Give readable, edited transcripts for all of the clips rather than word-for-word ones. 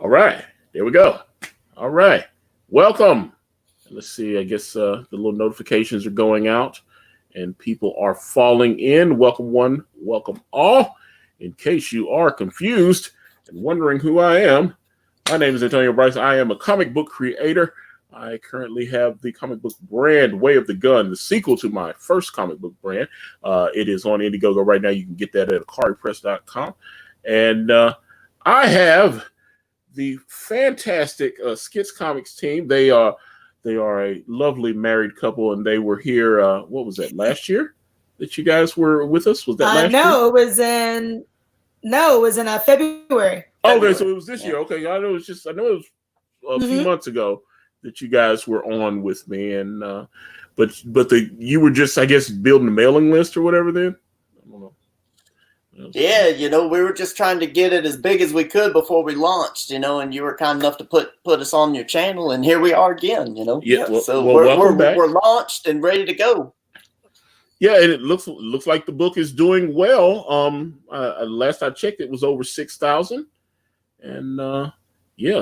All right, there we go. All right, welcome. Let's see. I guess the little notifications are going out, and people are falling in. Welcome one, welcome all. In case you are confused and wondering who I am, my name is Antonio Bryce. I am a comic book creator. I currently have the comic book brand Way of the Gun, the sequel to my first comic book brand. It is on Indiegogo right now. You can get that at akaripress.com. And I have the fantastic Skits Comics team. They are a lovely married couple, and they were here. What was that, last year that you guys were with us? Was that last year? It was in February. Oh, okay, so it was this year. Okay, I know it was a few months ago that you guys were on with me, and but you were just, I guess, building a mailing list or whatever then. I don't know. Yeah, we were just trying to get it as big as we could before we launched, and you were kind enough to put us on your channel, and here we are again, Yeah, so we're launched and ready to go. Yeah, and it looks like the book is doing well. Last I checked, it was over 6,000, and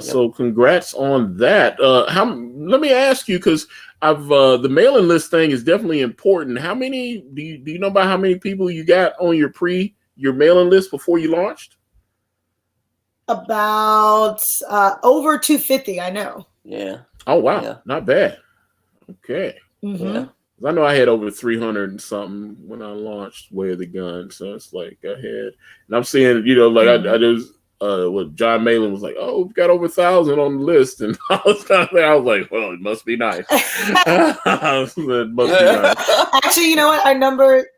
so congrats on that. Let me ask you, because the mailing list thing is definitely important. How many do you know about how many people you got on your mailing list before you launched? About over 250, I know. Yeah. Oh wow, yeah. Not bad. Okay. Mm-hmm. Yeah. I know I had over 300 and something when I launched Way of the Gun, so it's like I had, and I'm seeing, I just what John Malin was like, oh, we've got over 1,000 on the list, and I was like, well, it must be nice. It must be nice. Actually, you know what?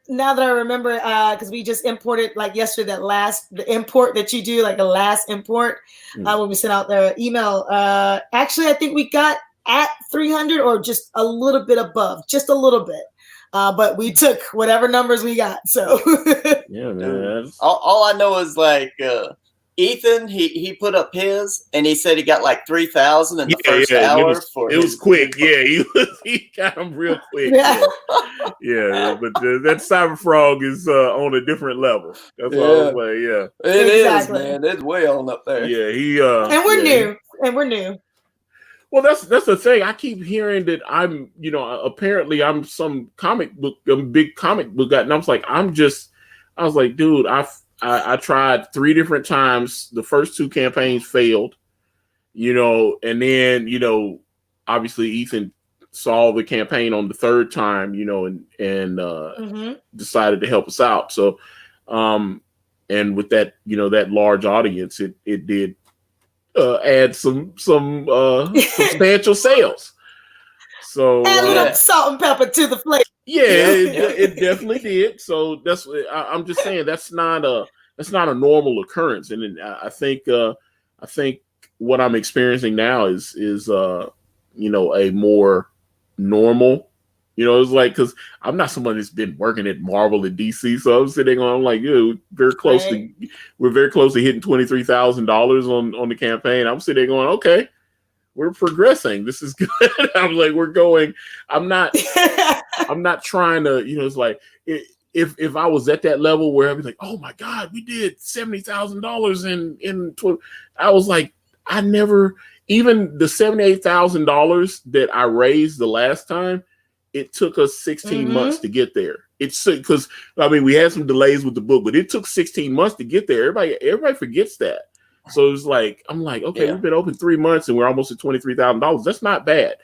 Now that I remember, because we just imported like yesterday the import that you do, like the last import when we sent out the email. Actually, I think we got at 300 or just a little bit above, just a little bit. But we took whatever numbers we got. So yeah, man. All I know is like Ethan, he put up his, and he said he got like 3,000 in the first hour. It was quick. Yeah, he got them real quick. Yeah. But that Cyber Frog is on a different level. That's all I was like. Yeah, it is, man. It's way on up there. Yeah, and we're new. Well, that's the thing. I keep hearing that I'm, apparently I'm some big comic book guy, and I was like, dude, I tried 3 different times. The first 2 campaigns failed, and then, obviously Ethan saw the campaign on the 3rd time, and decided to help us out. So, and with that, that large audience, it did add some substantial sales. So add a little salt and pepper to the flavor. Yeah, it definitely did. So I'm just saying that's not a normal occurrence, and I think what I'm experiencing now is a more normal. It's like, because I'm not someone that's been working at Marvel and DC, so I'm sitting on like, we're very close to hitting $23,000 on the campaign. I'm sitting going, okay, we're progressing. This is good. I'm like, we're going. I'm not trying to, it's like if I was at that level where I'd be like, oh my God, we did $70,000 in 12. I was like, I never, even the $78,000 that I raised the last time, it took us 16 months to get there. It's because we had some delays with the book, but it took 16 months to get there. Everybody forgets that. So it's like, I'm like, okay, we've been open 3 months and we're almost at $23,000. That's not bad.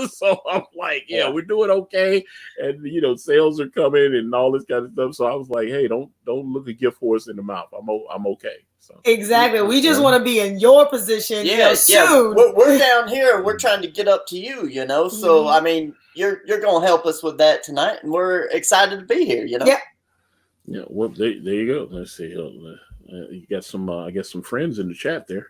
So I'm like, we're doing okay, and sales are coming and all this kind of stuff. So I was like, hey, don't look a gift horse in the mouth. I'm okay. So exactly. We just want to be in your position. Soon. We're down here and we're trying to get up to you. So I mean, you're going to help us with that tonight, and we're excited to be here. Yeah. Yeah. Well, there you go. Let's see. You got some, I guess, some friends in the chat there.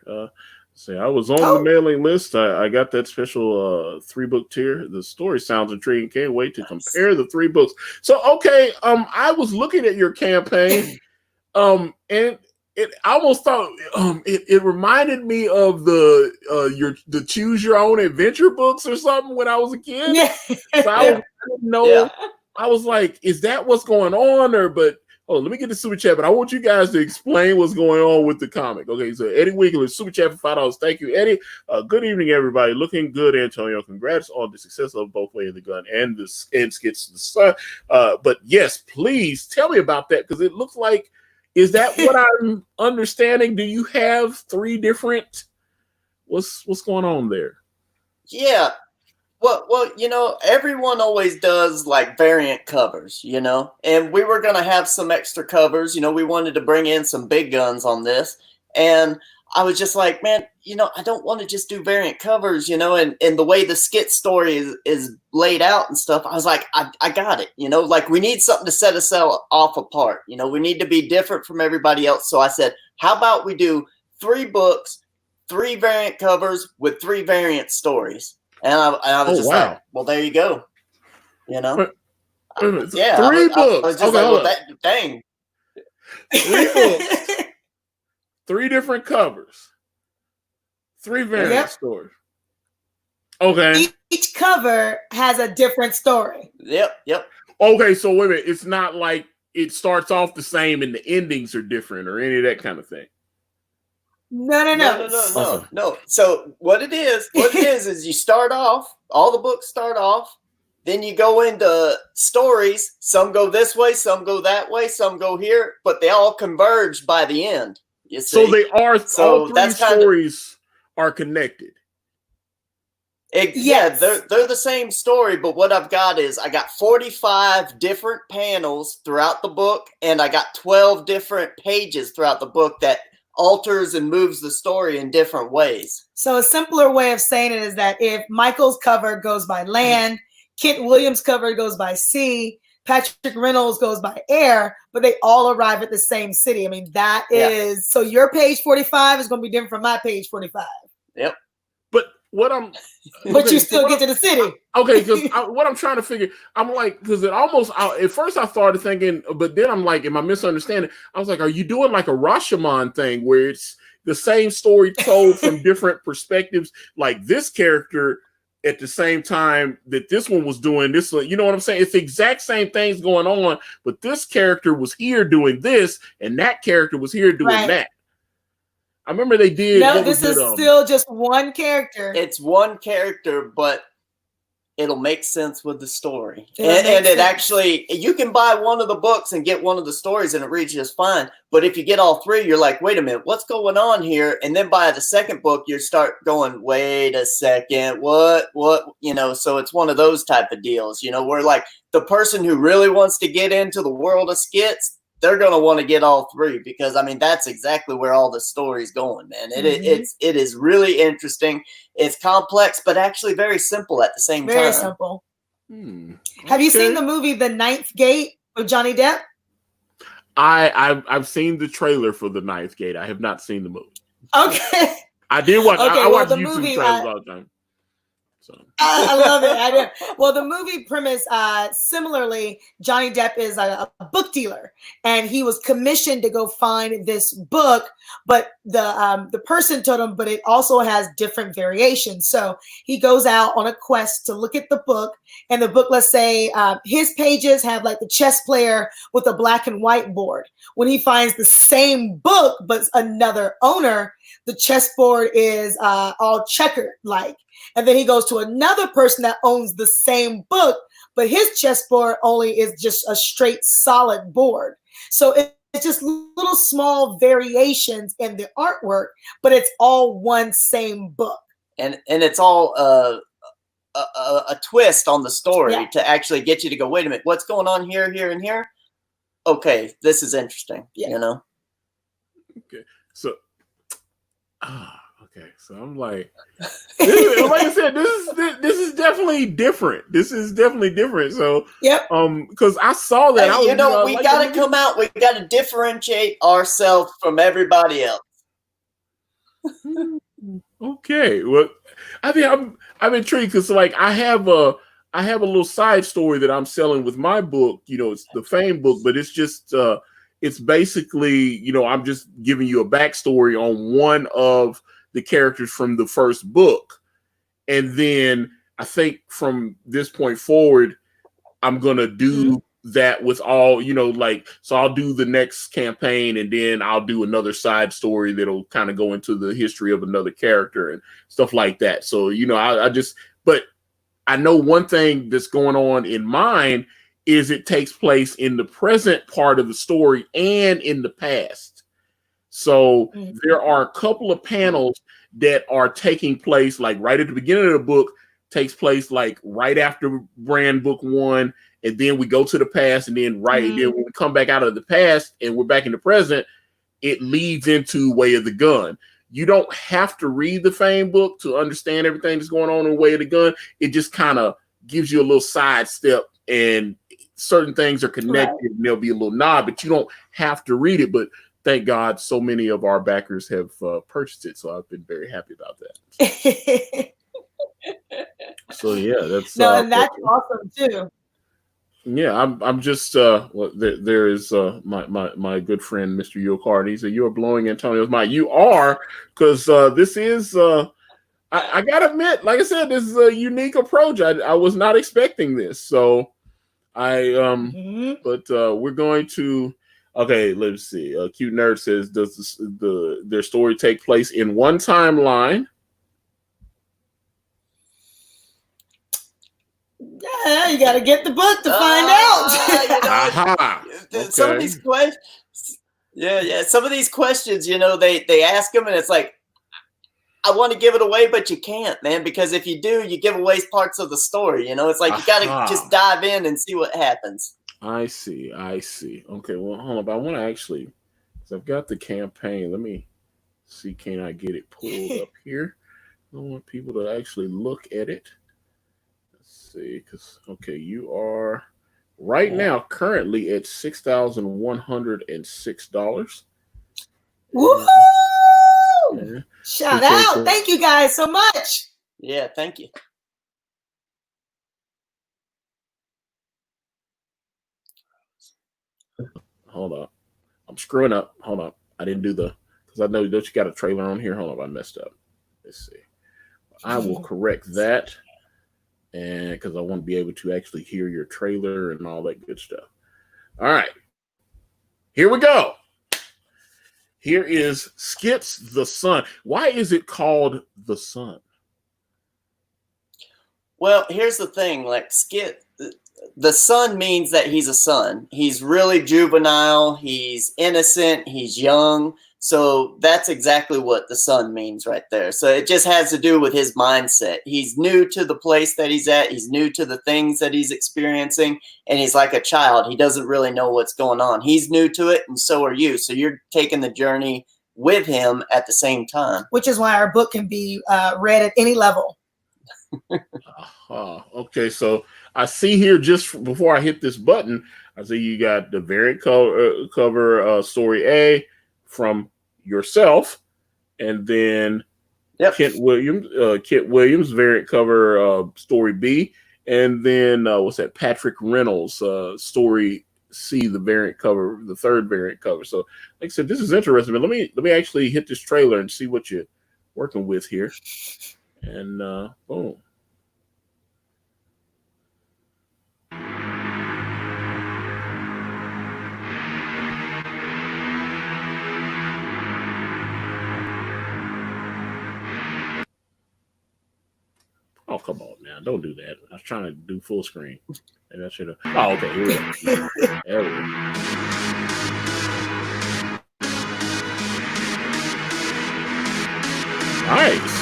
Say I was on the mailing list. I got that special 3-book tier. The story sounds intriguing. Can't wait to compare the 3 books. So okay, I was looking at your campaign, and it almost thought it reminded me of the Choose Your Own Adventure books or something when I was a kid. So I didn't know. I was like, is that what's going on? But let me get the super chat, but I want you guys to explain what's going on with the comic. Okay, so Eddie Wiggler, super chat for $5. Thank you, Eddie. Good evening, everybody. Looking good, Antonio. Congrats on the success of both Way of the Gun and Skits to the Sun. But yes, please tell me about that, because it looks like, is that what I'm understanding? Do you have 3 different? What's going on there? Yeah. Well, everyone always does like variant covers, and we were going to have some extra covers. We wanted to bring in some big guns on this. And I was just like, man, I don't want to just do variant covers, and the way the skit story is laid out and stuff. I was like, I got it, like we need something to set us off apart. We need to be different from everybody else. So I said, how about we do 3 books, 3 variant covers with 3 variant stories? And I was like, well, there you go. Yeah. 3 books. I was just like, well, dang. 3 books. 3 different covers. 3 variant stories. Okay. Each cover has a different story. Yep. Okay, so wait a minute. It's not like it starts off the same and the endings are different or any of that kind of thing. No. So what it is you start off, all the books start off, then you go into stories. Some go this way, some go that way, some go here, but they all converge by the end. You see? So they are, all 3 stories are connected. Yeah, they're the same story, but what I've got is I got 45 different panels throughout the book, and I got 12 different pages throughout the book that alters and moves the story in different ways. So a simpler way of saying it is that if Michael's cover goes by land, Kent Williams' cover goes by sea, Patrick Reynolds goes by air, but they all arrive at the same city. I mean, that is, so your page 45 is going to be different from my page 45. Yep. But but you still get to the city. Okay, because what I'm trying to figure, I'm like, because it almost, at first I started thinking, but then I'm like, am I misunderstanding? I was like, are you doing like a Rashomon thing where it's the same story told from different perspectives, like this character at the same time that this one was doing this? You know what I'm saying? It's the exact same things going on, but this character was here doing this, and that character was here doing that. I remember they did. No, this is still just one character. It's one character, but it'll make sense with the story. And it actually, you can buy one of the books and get one of the stories and it reads just fine. But if you get all 3, you're like, wait a minute, what's going on here? And then by the second book, you start going, wait a second, what, so it's one of those type of deals, where like the person who really wants to get into the world of skits, they're going to want to get all 3 because, I mean, that's exactly where all the story's going, man. It is really interesting. It's complex, but actually very simple at the same time. Very simple. Have you seen the movie The Ninth Gate with Johnny Depp? I've seen the trailer for The Ninth Gate. I have not seen the movie. Okay. I did watch. I watch YouTube trailers all the time. So. I love it. I do. Well, the movie premise, similarly, Johnny Depp is a book dealer, and he was commissioned to go find this book, but the person told him, but it also has different variations. So he goes out on a quest to look at the book, and the book, let's say, his pages have like the chess player with a black and white board. When he finds the same book, but another owner, the chessboard is all checkered like. And then he goes to another person that owns the same book, but his chessboard only is just a straight solid board. So it's just little small variations in the artwork, but it's all one same book. And it's all a twist on the story to actually get you to go, wait a minute, what's going on here, here, and here? Okay, this is interesting, Okay, so... okay, so I'm like I said, this is definitely different. This is definitely different. So because I saw that, we got to come out. We got to differentiate ourselves from everybody else. Okay, well, I think I'm intrigued because like I have a little side story that I'm selling with my book. It's the Fame book, but it's just it's basically I'm just giving you a backstory on one of the characters from the first book. And then I think from this point forward, I'm going to do that with all, like, so I'll do the next campaign and then I'll do another side story that'll kind of go into the history of another character and stuff like that. So, but I know one thing that's going on in mine is it takes place in the present part of the story and in the past. So there are a couple of panels that are taking place like right at the beginning of the book, takes place like right after Brand Book 1, and then we go to the past, and then then when we come back out of the past and we're back in the present, it leads into Way of the Gun. You don't have to read the Fame book to understand everything that's going on in Way of the Gun. It just kind of gives you a little sidestep, and certain things are connected, and there'll be a little nod, but you don't have to read it. But thank God so many of our backers have purchased it, so I've been very happy about that. So yeah, that's and that's awesome too. Yeah, I'm just there is my good friend Mr. Yokard. He said, "You are blowing Antonio's mind." You are, because this is I gotta admit, like I said, this is a unique approach. I was not expecting this, so but we're going to. Okay, let's see. Cute Nerd says, "Does their story take place in one timeline?" Yeah, you got to get the book to find out. Some of these questions, some of these questions, they ask them, and it's like, I want to give it away, but you can't, man, because if you do, you give away parts of the story. It's like you got to just dive in and see what happens. I see. Okay, well, hold on. I want to actually, because I've got the campaign. Let me see, can I get it pulled up here? I want people to actually look at it. See, because you are right now currently at $6,106. Woo! Shout out! Thank you guys so much. Yeah, thank you. Hold up, I'm screwing up. Hold up, I didn't do because I know that you got a trailer on here. Hold up, I messed up. Let's see. I will correct that. And because I want to be able to actually hear your trailer and all that good stuff. All right. Here we go. Here is Skits the Sun. Why is it called The Sun? Well, here's the thing. Like Skit, the son means that he's a son. He's really juvenile. He's innocent. He's young. So that's exactly what the son means right there. So it just has to do with his mindset. He's new to the place that he's at. He's new to the things that he's experiencing. And he's like a child. He doesn't really know what's going on. He's new to it, and so are you. So you're taking the journey with him at the same time. Which is why our book can be read at any level. Okay, so I see here just before I hit this button, I see you got the variant cover story A from yourself, and then Kent Williams variant cover story B, and then what's that? Patrick Reynolds story C, the variant cover, the third variant cover. So, like I said, this is interesting. But let me actually hit this trailer and see what you're working with here, and boom. Oh, come on now. Don't do that. I was trying to do full screen. And I should have. Oh, okay. Here we go. There we go. Nice.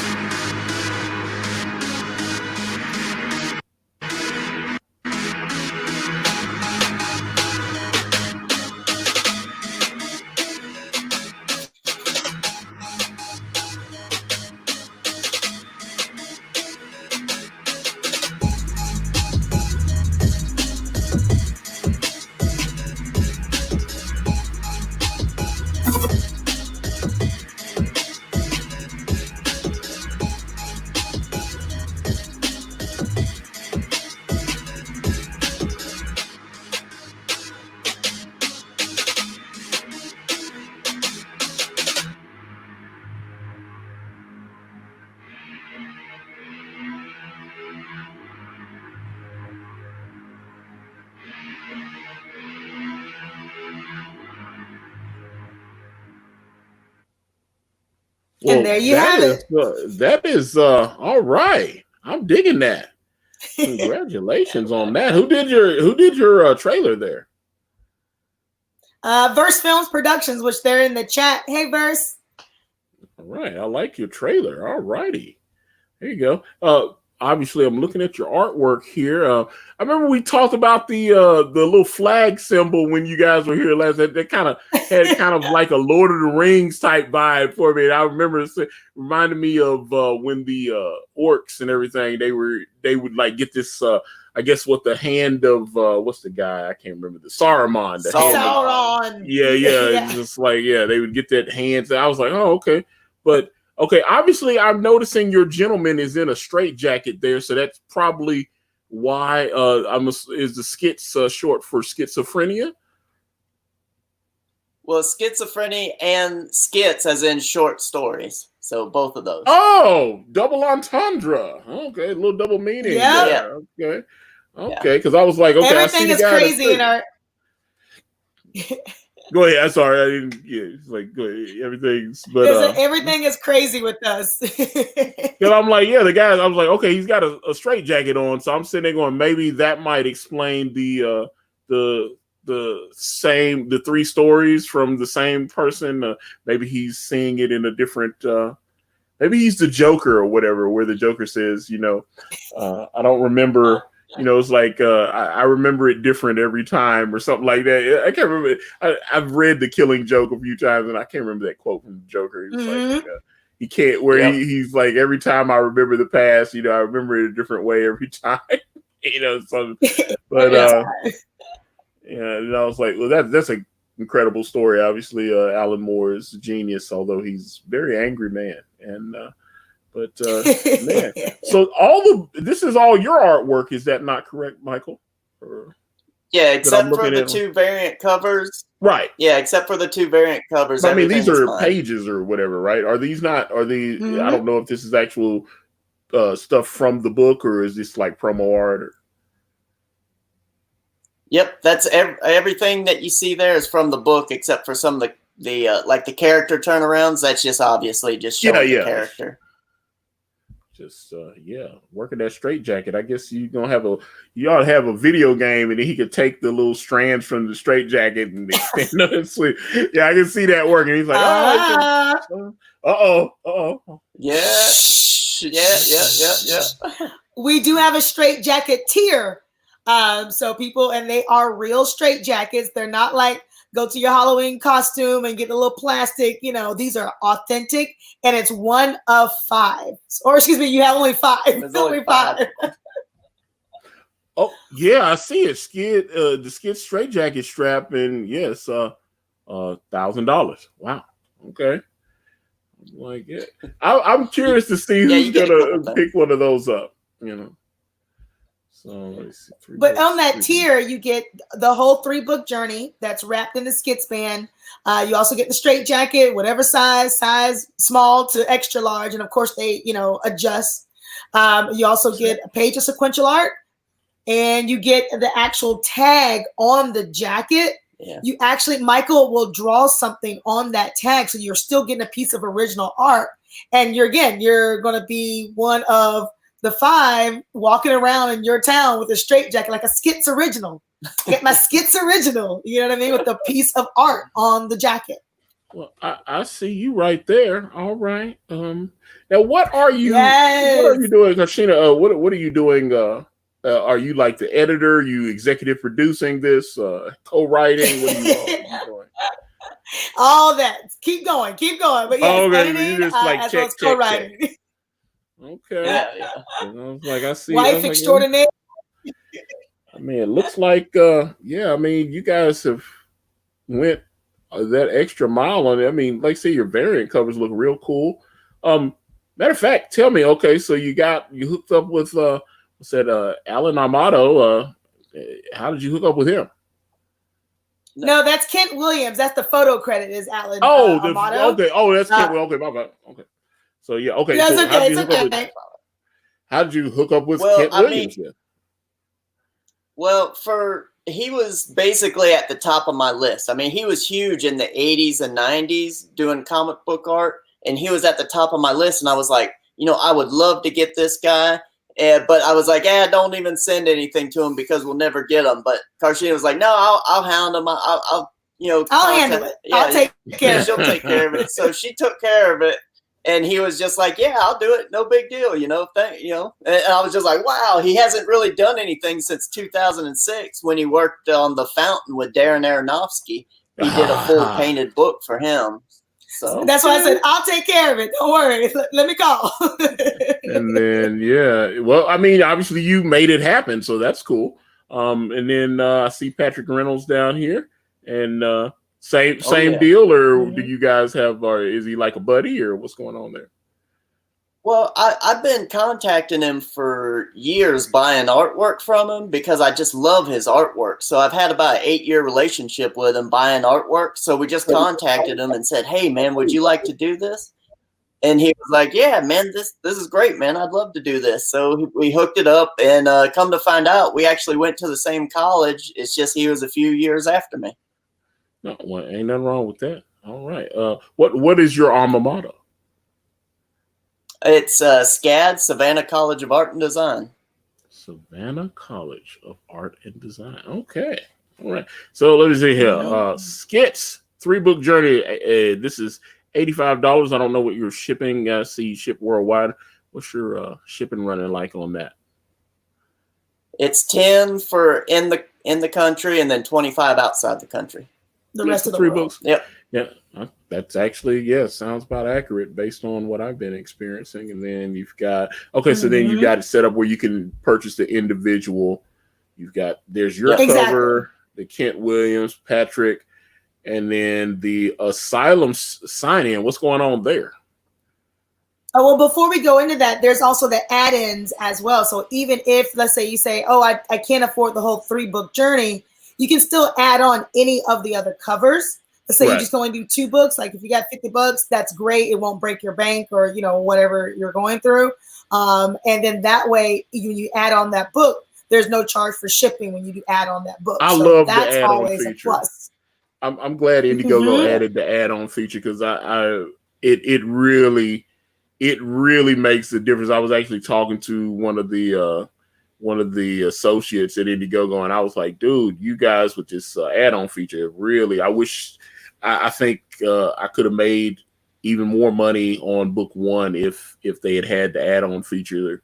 And Well, there you have it. that is all right. I'm digging that. Congratulations on that. Who did your trailer there? Verse Films Productions, which they're in the chat. Hey, Verse. All right, I like your trailer. All righty, there you go. Obviously, I'm looking at your artwork here. I remember we talked about the little flag symbol when you guys were here last. That kind of had kind of like a Lord of the Rings type vibe for me. And I remember it reminded me of when the orcs and everything they would like get this. I guess what the hand of what's the guy? I can't remember the Saruman. The Sauron. Yeah. It's just like they would get that hand. I was like, oh, okay, but. Okay, obviously, I'm noticing your gentleman is in a straitjacket there, so that's probably why. Is the skits short for schizophrenia? Well, schizophrenia and skits, as in short stories. So both of those. Oh, double entendre. Okay, a little double meaning. Yeah. There. Okay, because I was like, okay, everything is crazy in our. Go ahead. I'm sorry, I didn't. Yeah, it's like go ahead. Everything is crazy with us. Because I'm like, the guy. I was like, okay, he's got a straight jacket on, so I'm sitting there going, maybe that might explain the three stories from the same person. Maybe he's seeing it in a different. Maybe he's the Joker or whatever, where the Joker says, I don't remember. It's like I remember it different every time or something like that. I can't remember. I've read The Killing Joke a few times, and I can't rember that quote from the Joker. He's like, he can't. He's like, every time I remember the past, I remember it a different way every time. But and I was like, well, that's an incredible story. Obviously, Alan Moore is a genius, although he's a very angry man, and. But man, so this is all your artwork. Is that not correct, Michael? Yeah, except for the two variant covers. Right. Yeah, except for the two variant covers. I mean, these are pages or whatever, right? Are these not? Are these? Mm-hmm. I don't know if this is actual stuff from the book or is this like promo art? Or... Yep, that's everything that you see there is from the book, except for some of the like the character turnarounds. That's just obviously just showing the character. Just working that straight jacket. I guess you ought to have a video game, and then he could take the little strands from the straight jacket and extend it. Yeah, I can see that working. He's like, yeah. We do have a straight jacket tier. So people, and they are real straight jackets. They're not like go to your Halloween costume and get a little plastic. These are authentic, and it's 1 of 5. Or excuse me, you have only 5. It's only 5. Oh yeah, I see it. The Skits straight jacket strap, and yes, $1,000. Wow. Okay. Like it. I'm curious to see who's gonna pick one of those up. So let's see, but on that tier, you get the whole 3-book journey that's wrapped in the Skits band. You also get the straight jacket, whatever size, small to extra large, and of course they, adjust. You also get a page of sequential art, and you get the actual tag on the jacket. Yeah. You actually, Michael will draw something on that tag, so you're still getting a piece of original art, and you're going to be one of the 5 walking around in your town with a straight jacket, like a Skits original. Get my Skits original, you know what I mean? With a piece of art on the jacket. Well, I see you right there. All right. Now, what are you? Yes. What are you doing, Kashina? What are you doing? Are you like the editor? Are you executive producing this? Co-writing? What are you doing? All that. Keep going. But yes, editing, you just like as well as co-writing. Check. Okay. Yeah. I see. Wife extraordinaire. I mean, it looks like, I mean, you guys have went that extra mile on it. I mean, like, say your variant covers look real cool. Matter of fact, tell me, okay, so you hooked up with, Alan Amato. How did you hook up with him? No, that's Kent Williams. That's the photo credit is Alan Amato. Okay. Oh, that's Kent. Okay, my bad. Okay. So yeah, okay. That's so okay. How did you hook up with Kent Williams? He was basically at the top of my list. I mean, he was huge in the 80s and 90s doing comic book art. and he was at the top of my list, and I was like, I would love to get this guy. But I was like, don't even send anything to him because we'll never get him. But Karshina was like, no, I'll hound him. I'll handle it. Yeah, I'll take care of it. She'll take care of it. So she took care of it. And he was just like, yeah, I'll do it. No big deal. And I was just like, wow, he hasn't really done anything since 2006 when he worked on The Fountain with Darren Aronofsky. He did a full painted book for him. So that's why I said, I'll take care of it. Don't worry. Let me call. And then, yeah, well, I mean, obviously you made it happen, so that's cool. And then I see Patrick Reynolds down here, and same deal, or do you guys have, or is he like a buddy, or what's going on there? Well, I've been contacting him for years, buying artwork from him because I just love his artwork. So I've had about an 8-year relationship with him buying artwork. So we just contacted him and said, hey, man, would you like to do this? And he was like, yeah, man, this is great, man. I'd love to do this. So we hooked it up, and come to find out, we actually went to the same college. It's just he was a few years after me. No, well, ain't nothing wrong with that. All right. What is your alma mater? It's SCAD, Savannah College of Art and Design. Savannah College of Art and Design. Okay. All right. So let me see here. Skits, 3-book journey. This is $85. I don't know what your shipping. I see you ship worldwide. What's your shipping running like on that? It's 10 for in the country, and then 25 outside the country. The rest of the 3 world. books. Yep. Yeah, that's actually, sounds about accurate based on what I've been experiencing. And then you've got, so then you've got it set up where you can purchase the individual. There's your cover, the Kent Williams, Patrick, and then the Asylum sign-in. What's going on there? Oh, well, before we go into that, there's also the add-ins as well. So even if, let's say you say, I can't afford the whole 3-book journey, you can still add on any of the other covers. Let's say you're just going to do 2 books. Like if you got $50, that's great. It won't break your bank or, whatever you're going through. And then that way, you add on that book, there's no charge for shipping when you do add on that book. I love the that's add-on always feature. A plus. I'm glad Indiegogo added the add-on feature because it really makes a difference. I was actually talking to one of the associates at Indiegogo, and I was like, dude, you guys with this add-on feature, really, I think I could have made even more money on book 1 if they had the add-on feature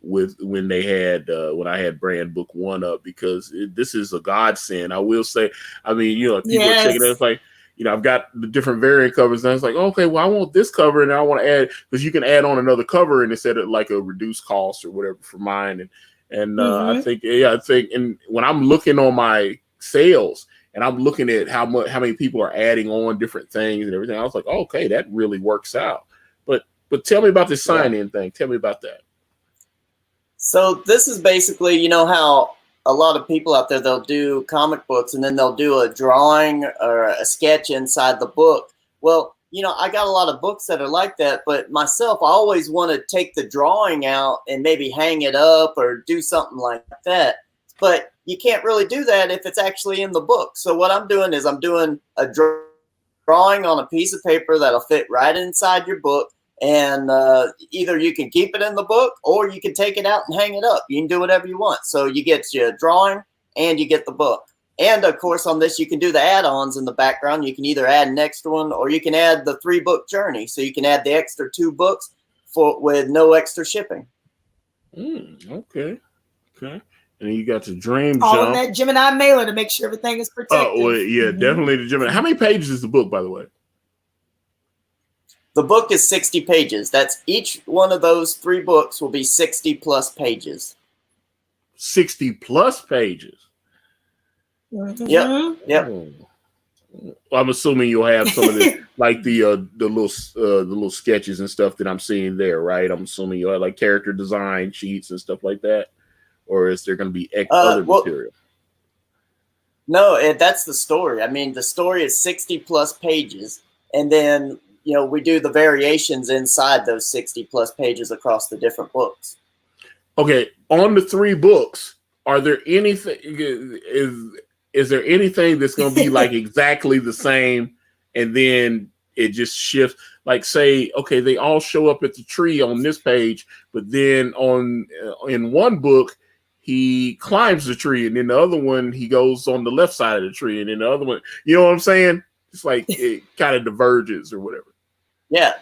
when I had brand book 1 up, because this is a godsend. I will say, I mean, if people are checking it, it's like, I've got the different variant covers, and it's like, okay, well, I want this cover, and I want to add, because you can add on another cover, and it's at like a reduced cost or whatever for mine, and I think, and when I'm looking on my sales, and I'm looking at how many people are adding on different things and everything, I was like, okay, that really works out. But tell me about this sign-in thing. Tell me about that. So this is basically, how a lot of people out there, they'll do comic books and then they'll do a drawing or a sketch inside the book. Well, I got a lot of books that are like that, but myself, I always want to take the drawing out and maybe hang it up or do something like that. But you can't really do that if it's actually in the book. So what I'm doing is I'm doing a drawing on a piece of paper that'll fit right inside your book. And either you can keep it in the book or you can take it out and hang it up. You can do whatever you want. So you get your drawing and you get the book. And of course, on this, you can do the add-ons in the background. You can either add an extra one or you can add the 3-book journey. So you can add the extra 2 books with no extra shipping. Okay. And you got the Dream All Jump. in that Gemini mailer to make sure everything is protected. Oh, well, yeah, definitely the Gemini. How many pages is the book, by the way? The book is 60 pages. That's each one of those 3 books will be 60 plus pages. 60 plus pages. Yep. Oh. I'm assuming you'll have some of the like the little sketches and stuff that I'm seeing there, right? I'm assuming you'll have like character design sheets and stuff like that, or is there going to be other material? No, that's the story. I mean, the story is 60 plus pages, and then we do the variations inside those 60 plus pages across the different books. Okay, on the 3 books, are there anything? Is there anything that's going to be like exactly the same, and then it just shifts? like say, okay, they all show up at the tree on this page, but then in one book he climbs the tree, and then the other one he goes on the left side of the tree, and then the other one, you know what I'm saying? It's like it kind of diverges or whatever. Yeah,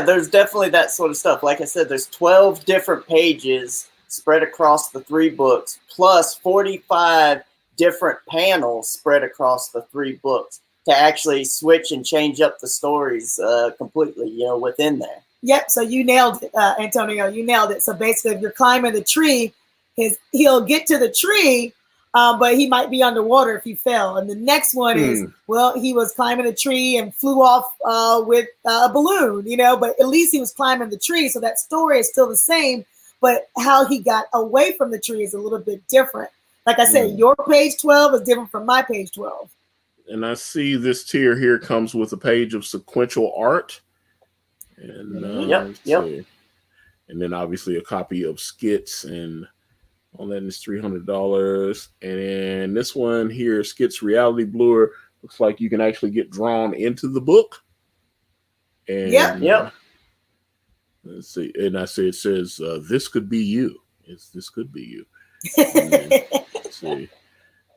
there's definitely that sort of stuff. Like I said, there's 12 different pages spread across the 3 books, plus 45 different panels spread across the 3 books to actually switch and change up the stories completely, within there. Yep. So you nailed it, Antonio. You nailed it. So basically, if you're climbing the tree, he'll get to the tree, but he might be underwater if he fell. And the next one is, well, he was climbing a tree and flew off with a balloon, but at least he was climbing the tree. So that story is still the same, but how he got away from the tree is a little bit different. Like I said, your page 12 is different from my page 12. And I see this tier here comes with a page of sequential art. And yep. And then obviously a copy of Skits, and all that is $300. And this one here, Skits Reality Bluer, looks like you can actually get drawn into the book. And yep. Let's see. And I say it says, "This could be you." This could be you. And then, let's see.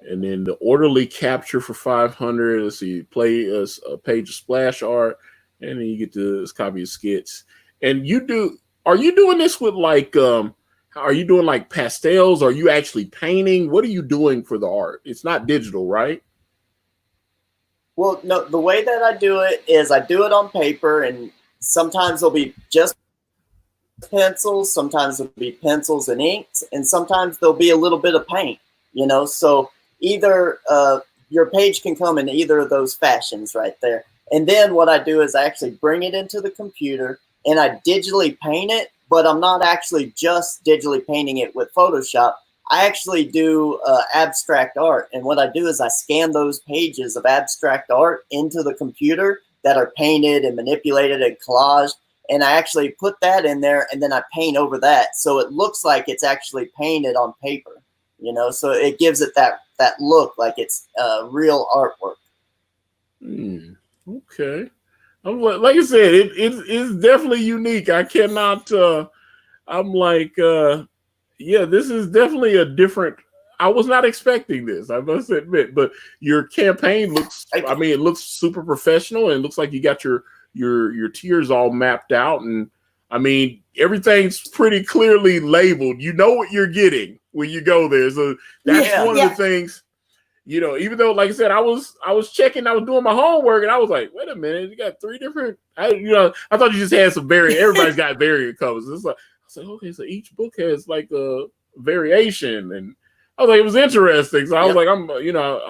And then the orderly capture for $500. Let's see, play a page of splash art. And then you get this copy of Skits. And are you doing this with like, are you doing like pastels? Are you actually painting? What are you doing for the art? It's not digital, right? Well, no, the way that I do it is I do it on paper, and sometimes it'll be just pencils, sometimes it'll be pencils and inks, and sometimes there'll be a little bit of paint, so either your page can come in either of those fashions right there. And then what I do is I actually bring it into the computer and I digitally paint it, but I'm not actually just digitally painting it with Photoshop. I actually do abstract art. And what I do is I scan those pages of abstract art into the computer that are painted and manipulated and collaged. And I actually put that in there, and then I paint over that. So it looks like it's actually painted on paper, so it gives it that look like it's real artwork. Okay. Like I said, it's definitely unique. I cannot, I'm like, this is definitely a different, I was not expecting this, I must admit, but your campaign looks, it looks super professional, and it looks like you got your tiers all mapped out. And I mean, everything's pretty clearly labeled. You know what you're getting when you go there. So that's one of the things, even though, like I said, I was checking, I was doing my homework, and I was like, wait a minute, you got 3 different, I thought you just had some variant, everybody's got variant covers. It's like, I was like, okay, so each book has like a variation, and I was like, it was interesting. So I was like, I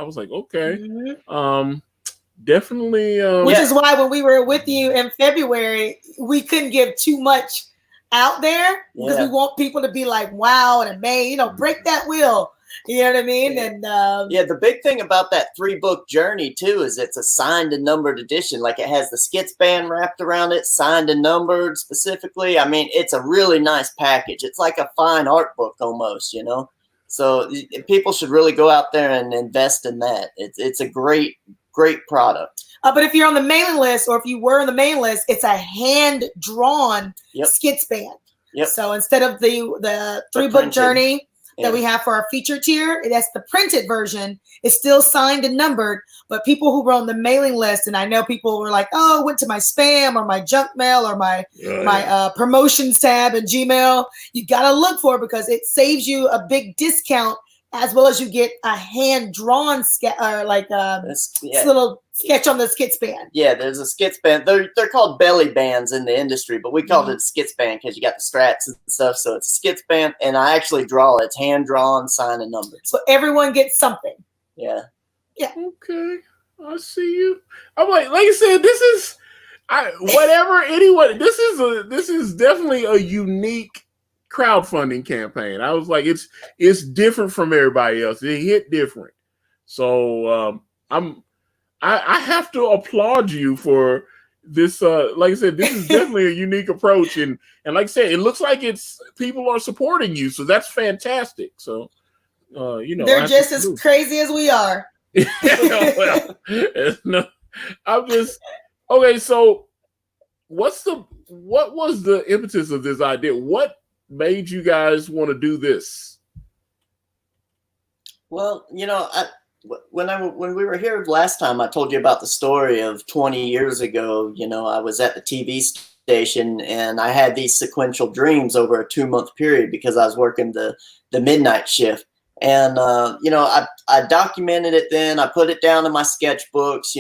was like, okay. Definitely. Which is why when we were with you in February, we couldn't give too much out there because we want people to be like, wow, and amazed, break that wheel. You know what I mean? Yeah. And the big thing about that 3-book journey too is it's a signed and numbered edition. Like it has the Skits band wrapped around it, signed and numbered specifically. I mean, it's a really nice package. It's like a fine art book almost, So people should really go out there and invest in that. It's a great product. But if you're on the mailing list, or if you were on the mailing list, it's a hand-drawn Skits band. Yep. So instead of the 3-book journey that we have for our feature tier, that's the printed version. It's still signed and numbered, but people who were on the mailing list, and I know people were like, oh, it went to my spam or my junk mail or my promotions tab in Gmail. You got to look for it because it saves you a big discount, as well as you get a hand-drawn little sketch on the Skits band. Yeah, there's a Skits band. They're called belly bands in the industry, but we called it a Skits band because you got the straps and stuff. So it's a Skits band, and I actually draw it. It's hand-drawn, signed, and numbered. So everyone gets something. Yeah. Okay. I see you. I'm like I said, this is this is definitely a unique crowdfunding campaign. I was like, it's different from everybody else. It hit different. So I have to applaud you for this. Like I said, this is definitely a unique approach, and like I said, it looks like people are supporting you, so that's fantastic. So they're just as crazy as we are. I'm just Okay, so what was the impetus of this idea? What made you guys want to do this? Well, when we were here last time, I told you about the story of 20 years ago. I was at the TV station and I had these sequential dreams over a 2-month period because I was working the midnight shift. And I documented it then. I put it down in my sketchbooks,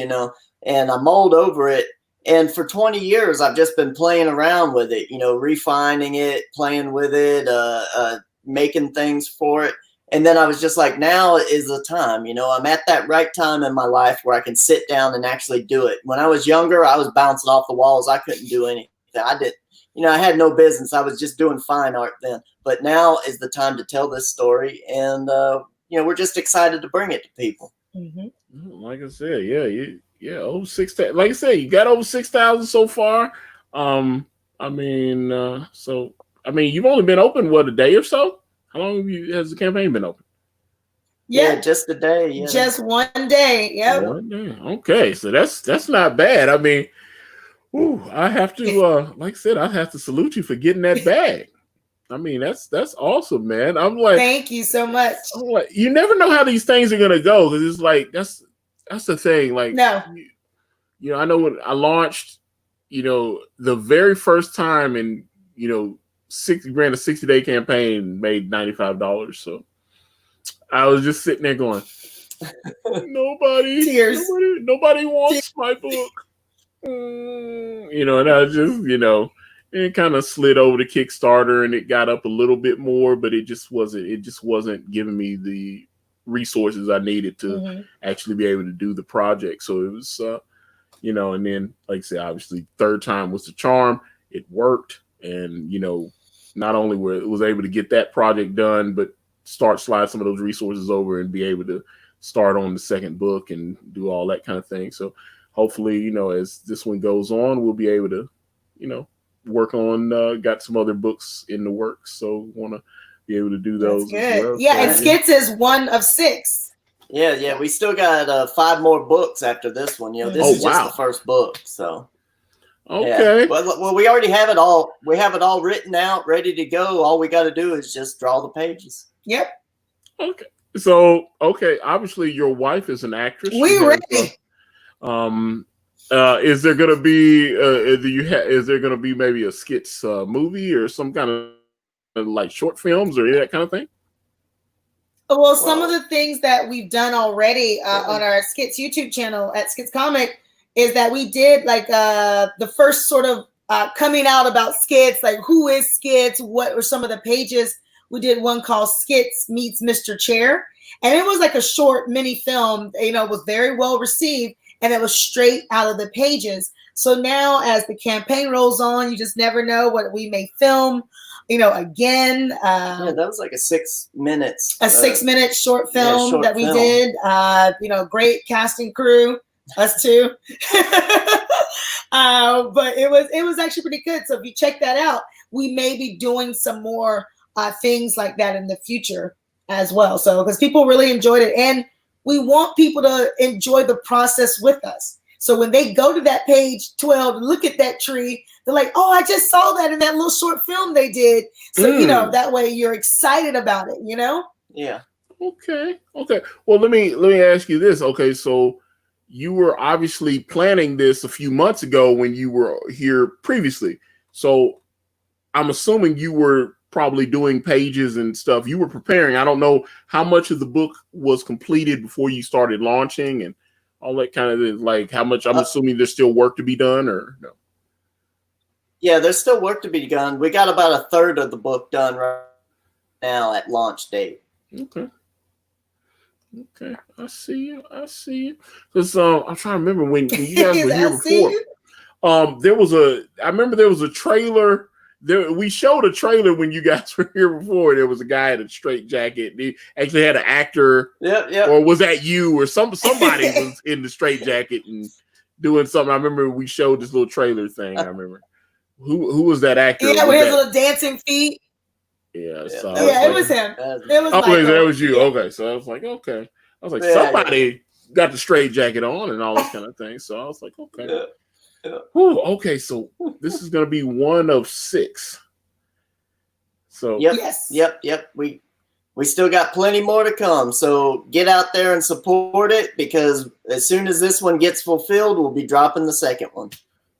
and I mulled over it. And for 20 years, I've just been playing around with it, refining it, playing with it, making things for it. And then I was just like, now is the time, I'm at that right time in my life where I can sit down and actually do it. When I was younger, I was bouncing off the walls. I couldn't do anything. I did, I had no business. I was just doing fine art then. But now is the time to tell this story. And, we're just excited to bring it to people. Mm-hmm. Like I said, over 6,000. Like I said, you got over 6,000 so far. You've only been open, what, a day or so? How long has the campaign been open? Yeah, just a day. Yeah. Just one day. Yep. 1 day. Okay, so that's not bad. I mean, I have to, like I said, I have to salute you for getting that bag. I mean, that's awesome, man. I'm like, thank you so much. I'm like, you never know how these things are gonna go because it's like that's the thing. Like, no, I know when I launched, the very first time, and 60 grand a 60-day campaign made $95. So I was just sitting there going, Tears. nobody wants my book. And I just, it kind of slid over to Kickstarter and it got up a little bit more, but it just wasn't giving me the resources I needed to actually be able to do the project. So it was, and then, like I said, obviously third time was the charm. It worked. And, not only was able to get that project done, but slide some of those resources over and be able to start on the second book and do all that kind of thing. So hopefully, as this one goes on, we'll be able to, work on, got some other books in the works. So want to be able to do those. That's good. As well. Yeah. And Skits is 1 of 6. Yeah. We still got 5 more books after this one. This is just the first book. So. Okay. Yeah. Well, we already have it all. We have it all written out, ready to go. All we got to do is just draw the pages. Yep. Okay. So, obviously your wife is an actress. We ready. Is there gonna be? Is there gonna be maybe a Skits movie or some kind of like short films or that kind of thing? Well, some of the things that we've done already on our Skits YouTube channel at Skits Comic is that we did like the first sort of coming out about Skits, like who is Skits, what were some of the pages. We did one called Skits Meets Mr. Chair, and it was like a short mini film. It was very well received, and it was straight out of the pages. So now, as the campaign rolls on, you just never know what we may film. Again, that was like a 6 minutes, a 6-minute short film that we did. Great casting crew. Us too. But it was actually pretty good. So if you check that out, we may be doing some more things like that in the future as well. So because people really enjoyed it, and we want people to enjoy the process with us. So when they go to that page 12 and look at that tree, they're like, "Oh, I just saw that in that little short film they did." So that way you're excited about it. Yeah. Okay. Well, let me ask you this. Okay, so you were obviously planning this a few months ago when you were here previously. So I'm assuming you were probably doing pages and stuff. You were preparing. I don't know how much of the book was completed before you started launching and all that kind of like how much. I'm assuming there's still work to be done or no? Yeah, there's still work to be done. We got about a third of the book done right now at launch date. Okay, I see you. Because I'm trying to remember when you guys were here before. I remember there was a trailer. We showed a trailer when you guys were here before. There was a guy in a straight jacket. He actually had an actor. Yeah. Or was that you or somebody was in the straight jacket and doing something? I remember we showed this little trailer thing. I remember who was that actor? Yeah, with his little dancing feet. Yeah, so it was him. It was that was you. Yeah. Okay, so I was like, somebody got the straight jacket on and all this kind of thing. So I was like, okay. Whew, okay, so this is going to be one of 6. So Yep. We still got plenty more to come. So get out there and support it, because as soon as this one gets fulfilled, we'll be dropping the second one.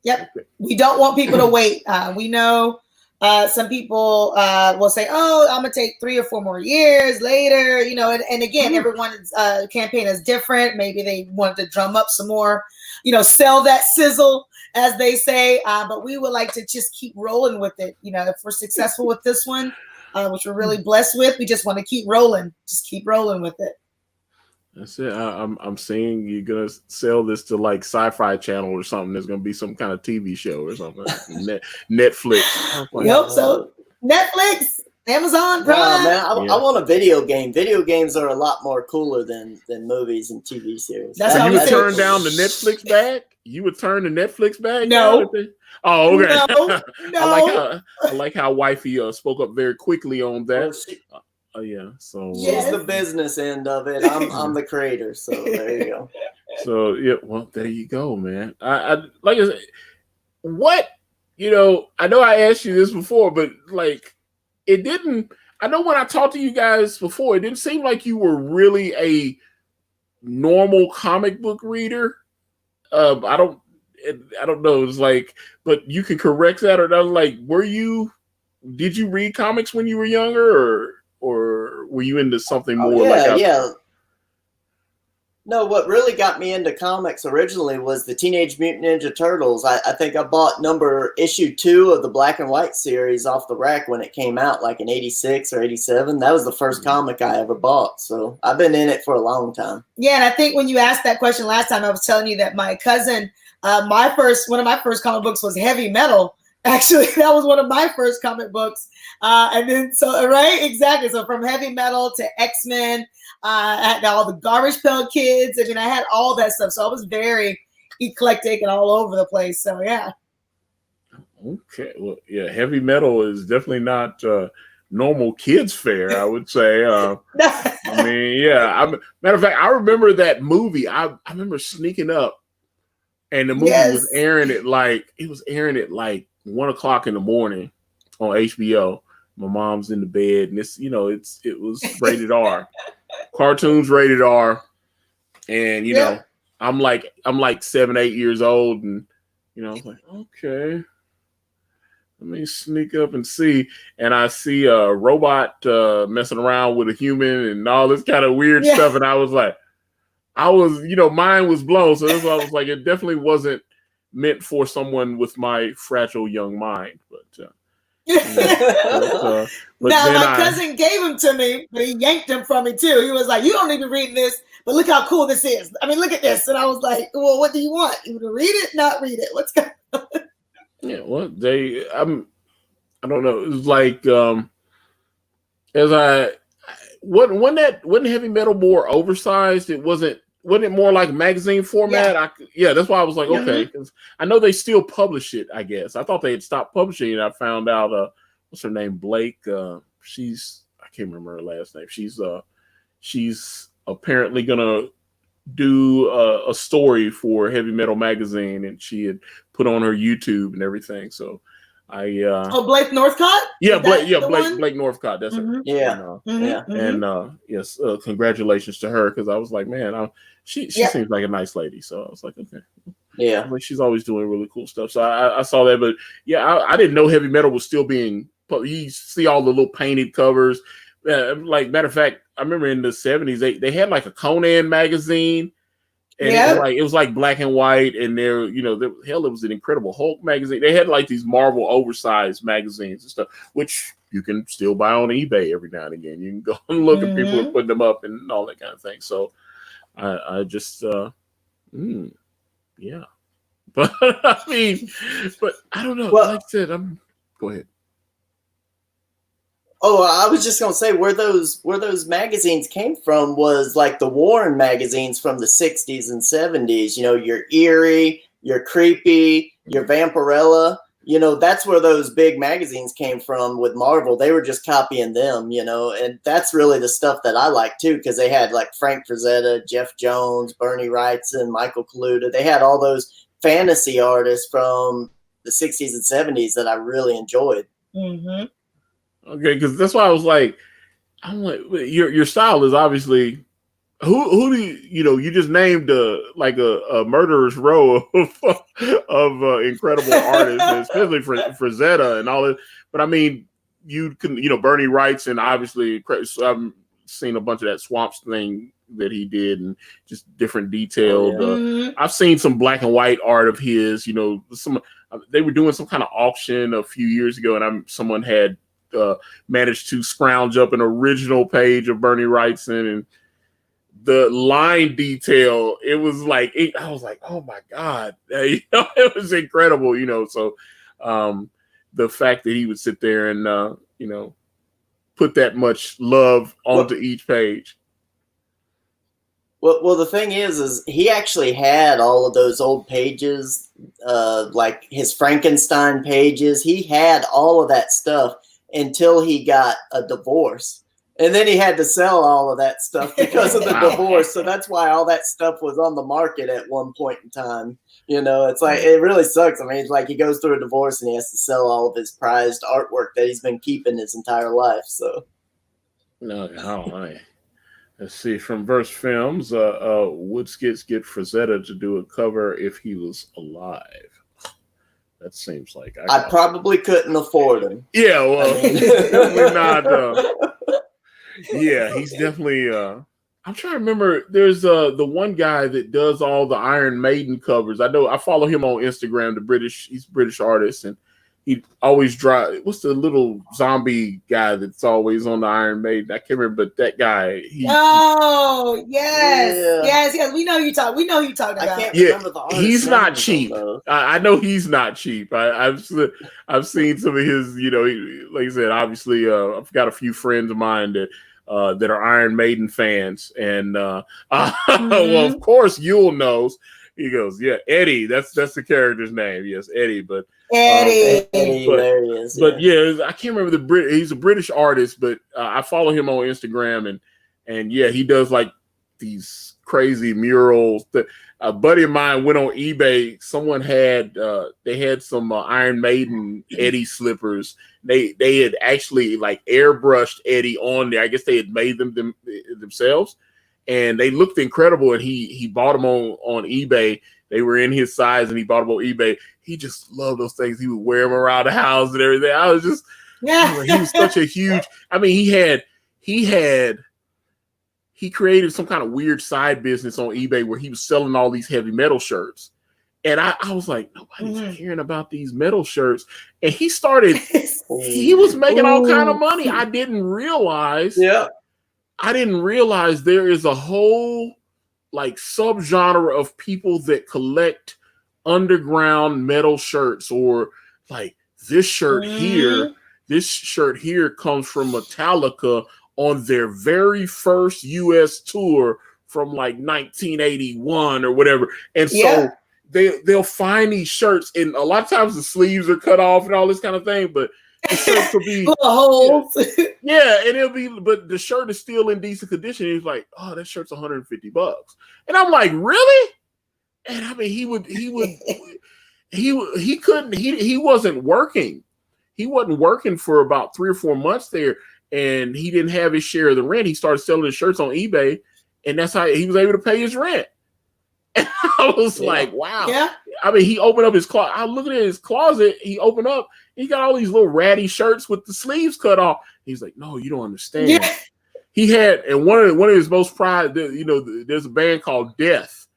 Yep. We don't want people to wait. We know some people will say, "Oh, I'm gonna take 3 or 4 more years later." You know, and again, everyone's campaign is different. Maybe they want to drum up some more, sell that sizzle, as they say. But we would like to just keep rolling with it. If we're successful with this one, which we're really blessed with, we just want to keep rolling. Just keep rolling with it. That's it. I'm seeing you're gonna sell this to like Sci-Fi Channel or something. There's gonna be some kind of TV show or something. Netflix. We hope so. Netflix, Amazon Prime. Man, I want a video game. Video games are a lot more cooler than movies and TV series. That's So how you we would say turn it. down the Netflix bag? You would turn the Netflix bag? No. down? Oh, okay. No. I like how wifey spoke up very quickly on that. Yeah. So she's the business end of it. I'm the creator. So there you go. So yeah, well, there you go, man. I like I said, what I know I asked you this before, but like it didn't. I know when I talked to you guys before, it didn't seem like you were really a normal comic book reader. I don't know. It's like, but you can correct that, or not. Like, did you read comics when you were younger, or were you into something more yeah. No, what really got me into comics originally was the Teenage Mutant Ninja Turtles. I think I bought issue 2 of the black and white series off the rack when it came out, like in 86 or 87. That was the first comic I ever bought. So I've been in it for a long time. Yeah, and I think when you asked that question last time, I was telling you that my cousin, one of my first comic books was Heavy Metal. Actually, that was one of my first comic books. And then, right? Exactly. So from Heavy Metal to X-Men, I had all the Garbage Pail Kids. I mean, I had all that stuff. So I was very eclectic and all over the place. So, yeah. Okay. Well, yeah, Heavy Metal is definitely not normal kids fare, I would say. I mean, yeah. Matter of fact, I remember that movie. I remember sneaking up, and the movie was airing at like 1:00 in the morning on HBO. My mom's in the bed, and it was rated R, cartoons rated R, and I'm like 7, 8 years old, and I was like, okay, let me sneak up and see, and I see a robot messing around with a human and all this kind of weird stuff, and I was like, mine was blown, so that's why I was like, it definitely wasn't meant for someone with my fragile young mind, but. Now my cousin gave him to me, but he yanked him from me too. He was like, "You don't need to read this, but look how cool this is. I mean, look at this." And I was like, "Well, what do you want? You to read it, not read it? What's going on?" Yeah, well, I don't know. It was like wasn't Heavy Metal more oversized? Wasn't it more like magazine format? Yeah, that's why I was like, okay, because I know they still publish it. I guess I thought they had stopped publishing it. I found out what's her name, Blake. I can't remember her last name. She's apparently gonna do a story for Heavy Metal magazine, and she had put on her YouTube and everything. So Blake Northcott? Blake Northcott. That's her. Yeah. And yes, congratulations to her, because I was like, man, she seems like a nice lady. So I was like, okay. Yeah. Like, she's always doing really cool stuff. So I saw that, but I didn't know Heavy Metal was still being. You see all the little painted covers. Like, matter of fact, I remember in the 70s they had like a Conan magazine. And it was like black and white, and it was an Incredible Hulk magazine. They had like these Marvel oversized magazines and stuff, which you can still buy on eBay every now and again. You can go and look at people and put them up and all that kind of thing. So I just yeah. But I mean, but I don't know. Well, like I said, go ahead. Oh, I was just gonna say where those magazines came from was like the Warren magazines from the 60s and 70s. Your Eerie, your Creepy, your Vampirella. That's where those big magazines came from with Marvel. They were just copying them, and that's really the stuff that I like too, because they had like Frank Frazetta, Jeff Jones, Bernie Wrightson, Michael Kaluta. They had all those fantasy artists from the 60s and 70s that I really enjoyed. Mm-hmm. Okay, because that's why I'm like, your style is obviously who do you just named like a murderer's row of incredible artists, especially for Zeta and all that. But I mean, you can Bernie Wright's, and obviously I've seen a bunch of that Swamps thing that he did, and just different detailed. I've seen some black and white art of his. They were doing some kind of auction a few years ago, and someone had managed to scrounge up an original page of Bernie Wrightson, and the line detail, it was like, I was like, oh my God, it was incredible, so the fact that he would sit there and, put that much love onto each page. Well, the thing is he actually had all of those old pages, like his Frankenstein pages. He had all of that stuff until he got a divorce. And then he had to sell all of that stuff because of the divorce. So that's why all that stuff was on the market at one point in time. It's like, it really sucks. I mean, it's like he goes through a divorce and he has to sell all of his prized artwork that he's been keeping his entire life. So, let's see. From Verse Films, would Skits get Frazetta to do a cover if he was alive? That seems like I probably couldn't afford him. Yeah, well, definitely not. Yeah, he's definitely. I'm trying to remember. There's the one guy that does all the Iron Maiden covers. I follow him on Instagram. He's a British artist, and he always what's the little zombie guy that's always on the Iron Maiden? I can't remember, but that guy. Yes. We know you talk. We know you talking about. I can't remember the artist. He's not cheap. I know he's not cheap. I've seen some of his. Like I said, obviously, I've got a few friends of mine that are Iron Maiden fans, and well, of course, Yule knows. He goes, yeah, Eddie. That's the character's name. Yes, Eddie. But Eddie. There he is. But I can't remember he's a British artist, but I follow him on Instagram, and yeah, he does like these crazy murals. That a buddy of mine went on eBay. Someone had they had some Iron Maiden Eddie slippers. They had actually like airbrushed Eddie on there. I guess they had made them themselves. And they looked incredible, and he bought them on eBay. They were in his size, and he bought them on eBay. He just loved those things. He would wear them around the house and everything. I was just, he was such a huge. I mean, he created some kind of weird side business on eBay where he was selling all these heavy metal shirts. And I was like, nobody's caring about these metal shirts. And he started. He was making all kind of money. I didn't realize. Yeah. I didn't realize there is a whole like subgenre of people that collect underground metal shirts, or like this shirt here. This shirt here comes from Metallica on their very first US tour from like 1981 or whatever. And so they'll find these shirts, and a lot of times the sleeves are cut off and all this kind of thing, but the shirt could be holes. Yeah, and it'll be, but the shirt is still in decent condition. He's like, oh, that shirt's $150. And I'm like, really? And I mean, he wasn't working. He wasn't working for about 3 or 4 months there, and he didn't have his share of the rent. He started selling his shirts on eBay, and that's how he was able to pay his rent. And I was like, wow. Yeah. I mean, he opened up his closet. I looked at his closet. He opened up. He got all these little ratty shirts with the sleeves cut off. He's like, no, you don't understand. Yeah. He had, and one of his most prized, there's a band called Death,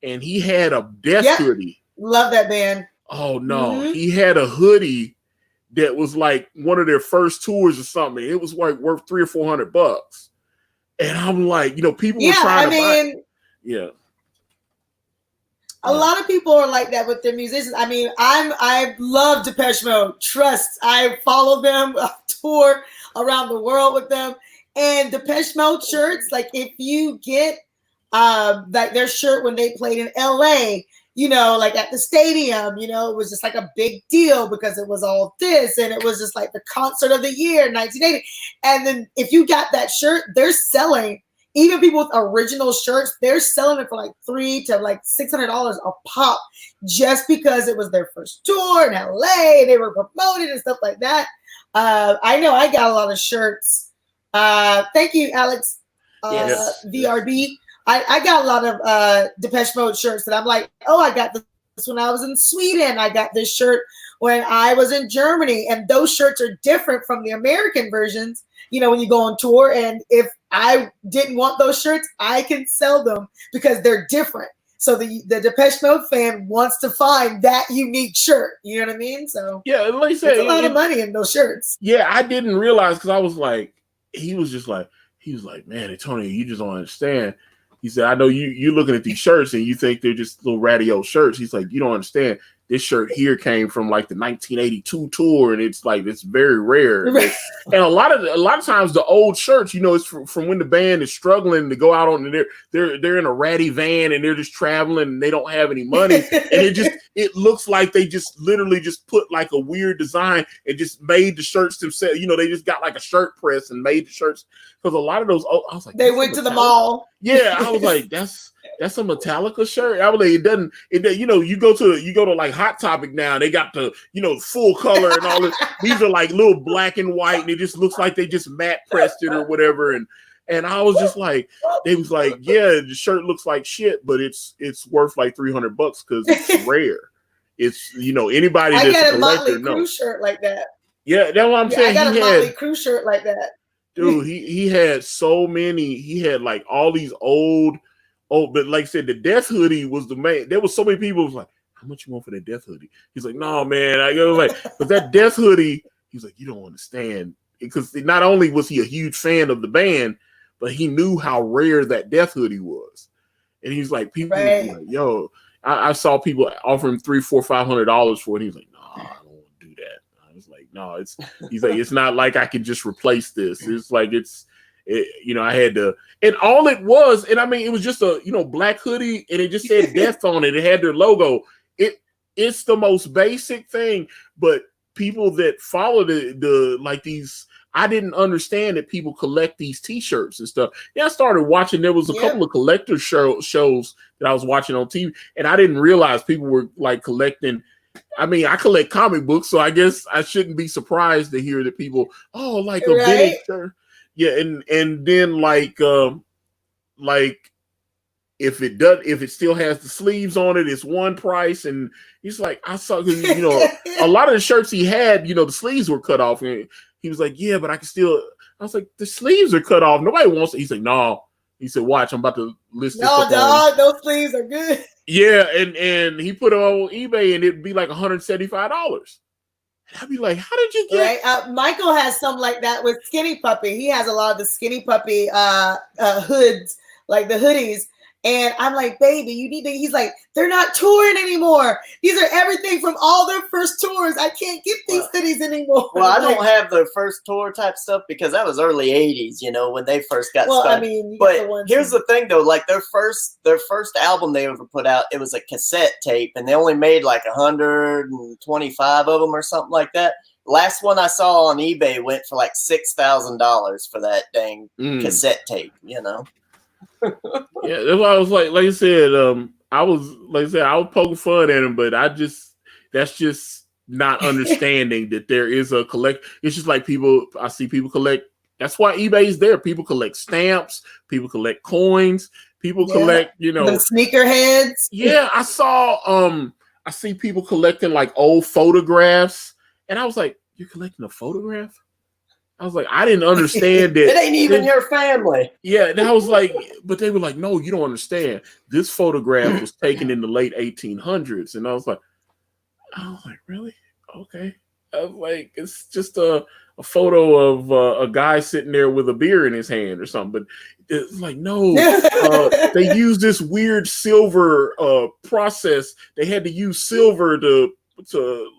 and he had a Death hoodie. Love that band. Oh no, he had a hoodie that was like one of their first tours or something. It was like worth $300 or $400, and I'm like, people were trying to buy. Yeah. A lot of people are like that with their musicians. I mean, I love Depeche Mode. Trust, I follow them, tour around the world with them. And Depeche Mode shirts, like if you get like their shirt when they played in LA, like at the stadium, it was just like a big deal because it was all this, and it was just like the concert of the year, 1980. And then if you got that shirt, they're selling even people with original shirts, they're selling it for like $300 to like $600 a pop, just because it was their first tour in LA. They were promoted and stuff like that. I know I got a lot of shirts. Thank you, Alex. VRB. I got a lot of Depeche Mode shirts that I'm like, oh, I got this when I was in Sweden. I got this shirt when I was in Germany. And those shirts are different from the American versions, you know, when you go on tour. And if I didn't want those shirts, I can sell them because they're different. So the Depeche Mode fan wants to find that unique shirt. You know what I mean? So yeah, like I said, it's a lot of money in those shirts. Yeah, I didn't realize, because I was like, he was like, man, Antonio, you just don't understand. He said, I know you looking at these shirts and you think they're just little radio shirts. He's like, you don't understand. This shirt here came from like the 1982 tour, and it's like, it's very rare. And a lot of times the old shirts, you know, it's from when the band is struggling to go out on, they're in a ratty van and they're just traveling and they don't have any money, and it looks like they just literally just put like a weird design and just made the shirts themselves. You know, they just got like a shirt press and made the shirts, because a lot of those, I was like, they went to the mall. Yeah, I was like, that's a Metallica shirt. I was like, it you know, you go to like Hot Topic now, they got the, you know, full color and all this. These are like little black and white, and it just looks like they just matte pressed it or whatever. And I was just like, they was like, yeah, the shirt looks like shit, but it's worth like $300 because it's rare. It's, you know, anybody that's got a a Motley collector Crue knows. shirt like that. Yeah, that's what I'm saying. I got a Motley Crue shirt like that. Dude, he had so many. He had like all these old, but like I said, the Death hoodie was the main. There was so many people who was like, how much you want for that Death hoodie? He's like, no, man. I was like, but that Death hoodie, he's like, you don't understand. Because not only was he a huge fan of the band, but he knew how rare that Death hoodie was. And he's like, people were like, yo, I saw people offer him $300-$500 for it. He's like, no, I don't want to do that. I was like, no, he's like, it's not like I can just replace this. It's like, you know, I had to, and all it was, and I mean, it was just a, you know, black hoodie, and it just said Death on it. It had their logo. It's the most basic thing, but people that follow the like these, I didn't understand that people collect these T-shirts and stuff. Yeah, I started watching. There was a couple of collector shows that I was watching on TV, and I didn't realize people were like collecting. I mean, I collect comic books, so I guess I shouldn't be surprised to hear that people, like a vintage shirt. Yeah, and then like if it still has the sleeves on it, it's one price. And he's like, I saw, you know, a lot of the shirts he had, you know, the sleeves were cut off, and he was like, yeah, but I can still. I was like, the sleeves are cut off. Nobody wants it. He's like, no. He said, watch, I'm about to list this. No, dog, those sleeves are good. Yeah, and he put it on eBay, and it'd be like $175. I'd be like, how did you get? Right, Michael has some like that with Skinny Puppy. He has a lot of the Skinny Puppy hoods, like the hoodies. And I'm like, baby, you need to. He's like, they're not touring anymore. These are everything from all their first tours. I can't get these hoodies anymore. Well, I don't have their first tour type stuff because that was early '80s, you know, when they first got started. I mean, but here's the thing, though, like their first album they ever put out, it was a cassette tape, and they only made like 125 of them or something like that. Last one I saw on eBay went for like $6,000 for that dang cassette tape, you know. Yeah, that's why I was like I said, I was poking fun at him, but that's just not understanding that there is a collect. It's just like I see people collect. That's why eBay is there. People collect stamps, people collect coins, people collect, you know, the sneakerheads. Yeah, I see people collecting like old photographs, and I was like, you're collecting a photograph? I was like, I didn't understand that. It ain't even your family. Yeah, and I was like, but they were like, no, you don't understand. This photograph was taken in the late 1800s. And I was like, really? Okay. I was like, it's just a photo of a guy sitting there with a beer in his hand or something. But it's like, no, they use this weird silver process. They had to use silver to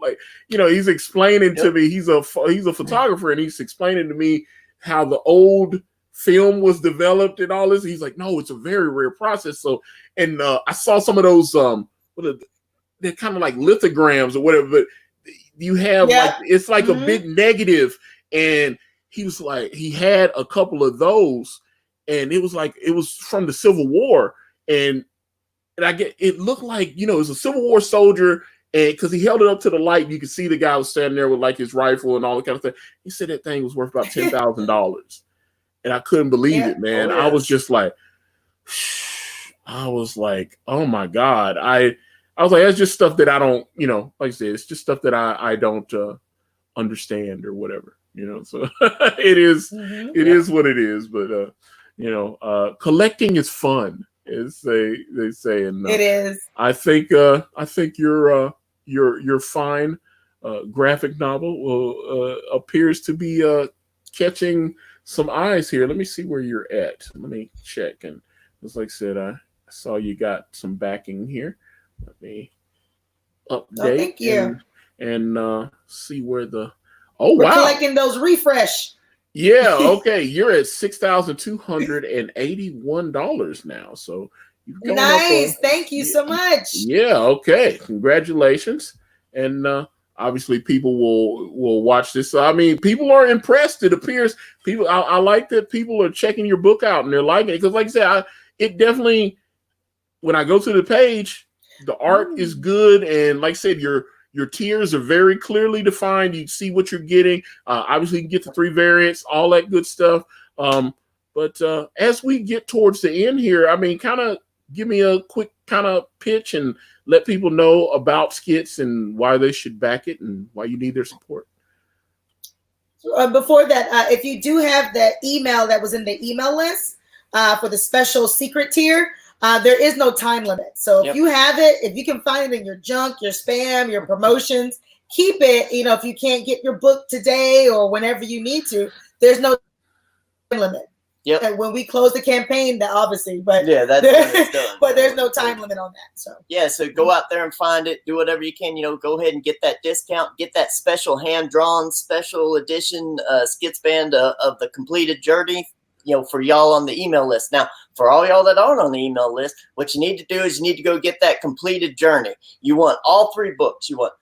like, you know, he's explaining to me, he's a photographer, and he's explaining to me how the old film was developed and all this. He's like, no, it's a very rare process. So, and I saw some of those they're kind of like lithograms or whatever, but you have like, it's like a big negative, and he was like, he had a couple of those, and it was from the Civil War, and it looked like, it was a Civil War soldier, and because he held it up to the light, you could see the guy was standing there with like his rifle and all that kind of stuff. He said that thing was worth about $10,000, and I couldn't believe it, man. I was just like, oh my God. I was like, that's just stuff that I don't, like I said, it's just stuff that I don't understand or whatever, so it is what it is. But, collecting is fun, as they say. And it is. I think your fine graphic novel appears to be catching some eyes here. Let me see where you're at. Let me check. And just like I said, I saw you got some backing here. Let me update thank you. and see where the We're collecting those refresh. Yeah, okay. You're at $6,281 now. So you've gone nice. Thank you so much. Yeah, okay. Congratulations. And obviously people will watch this. I mean, people are impressed. It appears people I like that people are checking your book out and they're liking it. Because like I said, it definitely, when I go to the page, the art is good, and like I said, your tiers are very clearly defined. You see what you're getting. Obviously, you can get the 3 variants, all that good stuff. But as we get towards the end here, I mean, kind of give me a quick kind of pitch and let people know about Skits and why they should back it and why you need their support. Before that, if you do have that email that was in the email list for the special secret tier, there is no time limit. So if you have it, if you can find it in your junk, your spam, your promotions, keep it. If you can't get your book today or whenever you need to, there's no time limit. Yep. And when we close the campaign, that obviously, but that's when it's done. But there's no time limit on that. So so go out there and find it. Do whatever you can. Go ahead and get that discount. Get that special hand-drawn special edition Skits band of the completed journey. For y'all on the email list. Now, for all y'all that aren't on the email list, what you need to do is you need to go get that completed journey. You want all 3 books. You want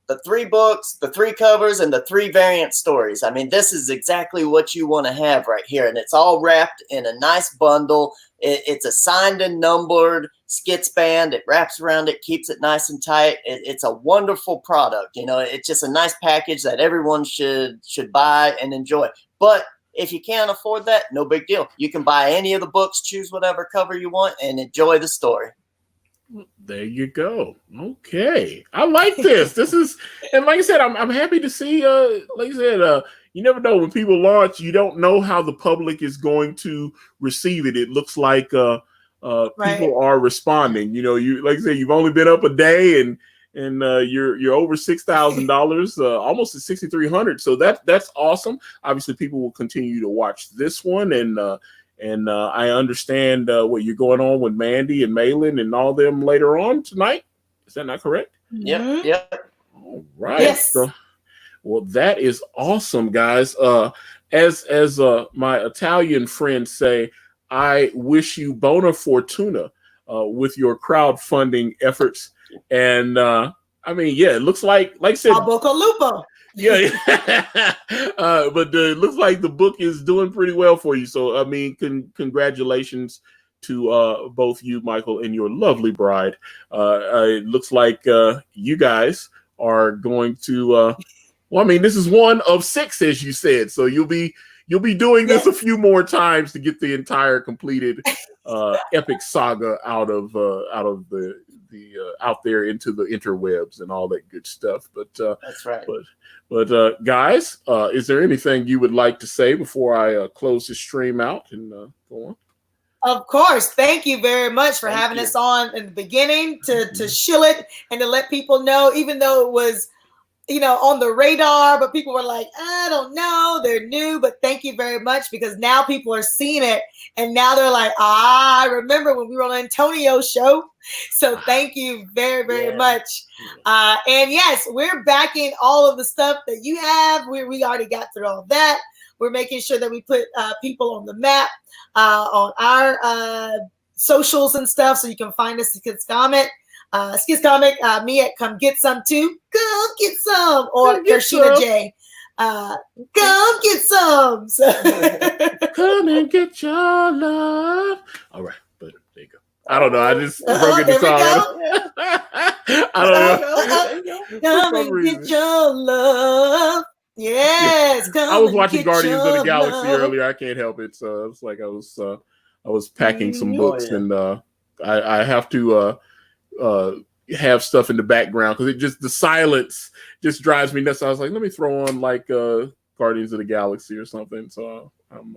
the 3 books, the 3 covers, and the 3 variant stories. I mean, this is exactly what you want to have right here. And it's all wrapped in a nice bundle. It's a signed and numbered Skits band. It wraps around it, keeps it nice and tight. It's a wonderful product. It's just a nice package that everyone should buy and enjoy. But if you can't afford that, no big deal. You can buy any of the books, choose whatever cover you want, and enjoy the story. There you go. Okay. I like this. This is, and like I said, I'm happy to see, like I said, you never know when people launch, you don't know how the public is going to receive it. It looks like people are responding. You like I said, you've only been up a day and you're over $6,000, almost at $6,300. So that's awesome. Obviously, people will continue to watch this one, and I understand what you're going on with Mandy and Malin and all them later on tonight. Is that not correct? Yep. All right. Yes. So, well, that is awesome, guys. As my Italian friends say, I wish you bona fortuna with your crowdfunding efforts. And I mean, it looks like I said, Boca Lupo. but it looks like the book is doing pretty well for you. So I mean, congratulations to both you, Michael, and your lovely bride. It looks like you guys are going to. Well, I mean, this is one of 6, as you said. So you'll be doing this a few more times to get the entire completed epic saga out of the out there into the interwebs and all that good stuff. But that's right. But guys, is there anything you would like to say before I close the stream out and go on? Of course. Thank you very much for having us on in the beginning to shill it and to let people know, even though it was, on the radar, but people were like, I don't know, they're new, but thank you very much, because now people are seeing it and now they're like, I remember when we were on Antonio's show. So thank you very, very much. And yes, we're backing all of the stuff that you have. We already got through all that. We're making sure that we put people on the map on our socials and stuff, so you can find us at Skits Comic. Me at Come Get Some Too. Go get some. Or Kershina J. Come get some. So. Come and get your love. All right, but there you go. I don't know. I just broke into there we song. go. I don't know. Come and get your love. Yes, come I was and watching get Guardians of the your Galaxy love. earlier. I can't help it. So it's like I was packing some books, yeah. and I have to have stuff in the background because it just the silence just drives me nuts. I was like, let me throw on like Guardians of the Galaxy or something. So I'm.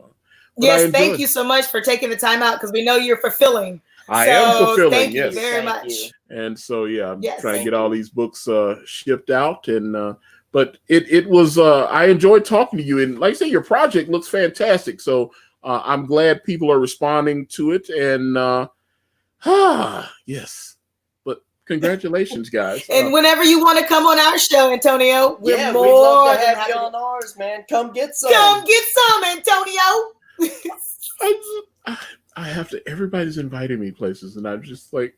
Yes, thank you so much for taking the time out because we know you're fulfilling. I am fulfilling. Thank yes, you very much. And so I'm yes, trying to get all these books shipped out, and but it was I enjoyed talking to you, and like I say, your project looks fantastic. So I'm glad people are responding to it, and yes, but congratulations, guys. And whenever you want to come on our show, Antonio, we'd love to have you on ours, man. Come get some. Come get some, Antonio. I have to. Everybody's inviting me places, and I'm just like,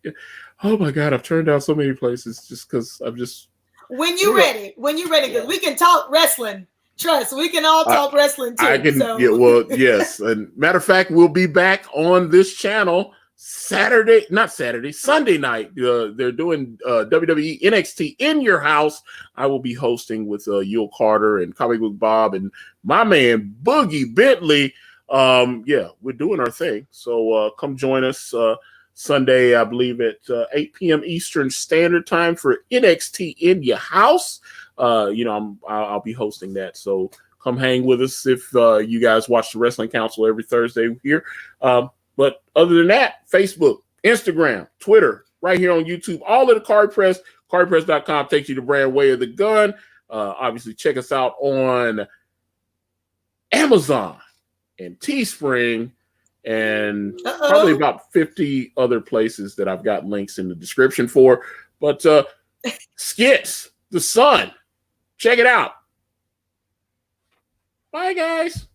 oh my god, I've turned down so many places just because I'm just. When you're ready, because we can talk wrestling. Trust, we can all talk wrestling too. I can. So. Yeah, well, yes. And matter of fact, we'll be back on this channel Sunday night. They're doing WWE NXT in your house. I will be hosting with Yul Carter and Comic Book Bob and my man Boogie Bentley. We're doing our thing. So come join us Sunday, I believe at 8 p.m. Eastern Standard Time for NXT in your house. I'll be hosting that. So come hang with us if you guys watch the Wrestling Council every Thursday here. But other than that, Facebook, Instagram, Twitter, right here on YouTube, all of the Card Press, cardpress.com takes you to Brand Way of the Gun. Obviously, check us out on Amazon and Teespring, and probably about 50 other places that I've got links in the description for. But Skits, The Sun, check it out. Bye, guys.